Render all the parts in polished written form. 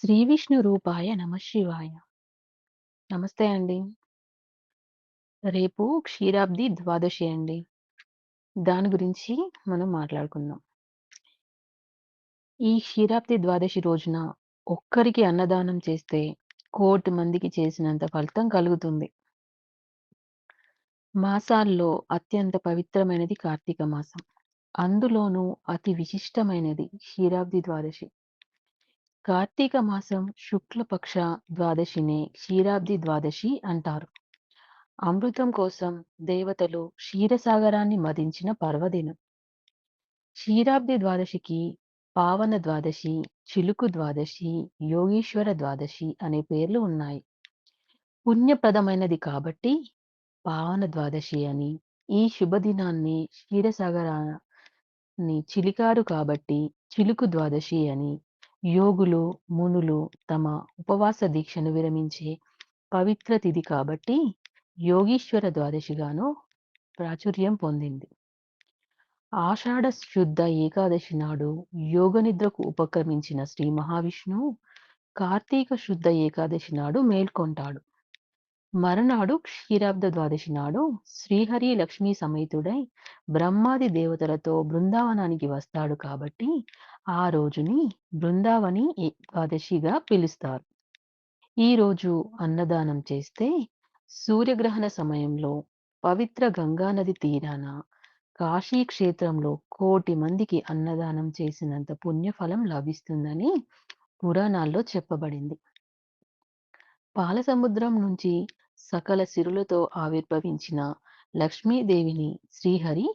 శ్రీ విష్ణు రూపాయ నమః శివాయ. నమస్తే అండి. రేపు క్షీరాబ్ది ద్వాదశి అండి. దాని గురించి మనం మాట్లాడుకుందాం. ఈ క్షీరాబ్ది ద్వాదశి రోజున ఒక్కరికి అన్నదానం చేస్తే కోటి మందికి చేసినంత ఫలితం కలుగుతుంది. మాసాల్లో అత్యంత పవిత్రమైనది కార్తీక మాసం. అందులోనూ అతి విశిష్టమైనది క్షీరాబ్ది ద్వాదశి. కార్తీక మాసం శుక్లపక్ష ద్వాదశినే క్షీరాబ్ది ద్వాదశి అంటారు. అమృతం కోసం దేవతలు క్షీరసాగరాన్ని మదించిన పర్వదినం. క్షీరాబ్ది ద్వాదశికి పావన ద్వాదశి, చిలుకు ద్వాదశి, యోగీశ్వర ద్వాదశి అనే పేర్లు ఉన్నాయి. పుణ్యప్రదమైనది కాబట్టి పావన ద్వాదశి అని, ఈ శుభదినాన్ని క్షీరసాగరాన్ని చిలికారు కాబట్టి చిలుకు ద్వాదశి అని, యోగులు, మునులు తమ ఉపవాస దీక్షను విరమించే పవిత్ర తిథి కాబట్టి యోగీశ్వర ద్వాదశిగాను ప్రాచుర్యం పొందింది. ఆషాఢ శుద్ధ ఏకాదశి నాడు యోగనిద్రకు ఉపక్రమించిన శ్రీ మహావిష్ణువు కార్తీక శుద్ధ ఏకాదశి నాడు మేల్కొంటాడు. మరునాడు క్షీరాబ్ద ద్వాదశి నాడు శ్రీహరి లక్ష్మీ సమేతుడై బ్రహ్మాది దేవతలతో బృందావనానికి వస్తాడు కాబట్టి ఆ రోజుని బృందావని ద్వాదశిగా పిలుస్తారు. ఈ రోజు అన్నదానం చేస్తే సూర్యగ్రహణ సమయంలో పవిత్ర గంగానది తీరాన కాశీ క్షేత్రంలో కోటి మందికి అన్నదానం చేసినంత పుణ్యఫలం లభిస్తుందని పురాణాల్లో చెప్పబడింది. పాలసముద్రం నుంచి సకల సిరులతో ఆవిర్భవించిన లక్ష్మీదేవిని శ్రీహరి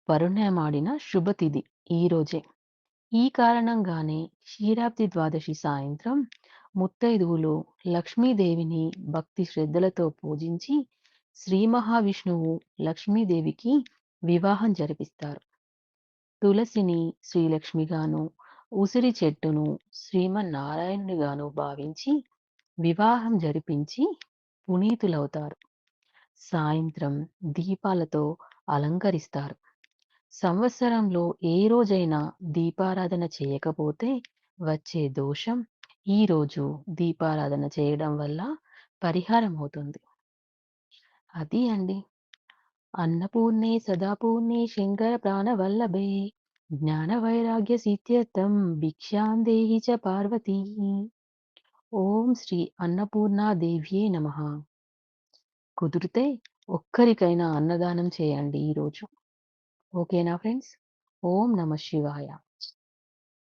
పరిణయమాడిన శుభతిథి ఈ రోజే. ఈ కారణంగానే క్షీరాబ్ది ద్వాదశి సాయంత్రం ముత్తైదువులు లక్ష్మీదేవిని భక్తి శ్రద్ధలతో పూజించి శ్రీ మహావిష్ణువు లక్ష్మీదేవికి వివాహం జరిపిస్తారు. తులసిని శ్రీలక్ష్మిగాను, ఉసిరి చెట్టును శ్రీమన్నారాయణునిగాను భావించి వివాహం జరిపించి పునీతులవుతారు. సాయంత్రం దీపాలతో అలంకరిస్తారు. సంవత్సరంలో ఏ రోజైనా దీపారాధన చేయకపోతే వచ్చే దోషం ఈ రోజు దీపారాధన చేయడం వల్ల పరిహారం అవుతుంది. అది అండి. అన్నపూర్ణే సదాపూర్ణే శంకర ప్రాణవల్లభే జ్ఞాన వైరాగ్య సిద్ధ్యర్థం భిక్షాం దేహి చ పార్వతీ. ఓం శ్రీ అన్నపూర్ణాదేవ్యే నమః. కుదిరితే ఒక్కరికైనా అన్నదానం చేయండి ఈరోజు. ఓకేనా ఫ్రెండ్స్? ఓం నమః శివాయ.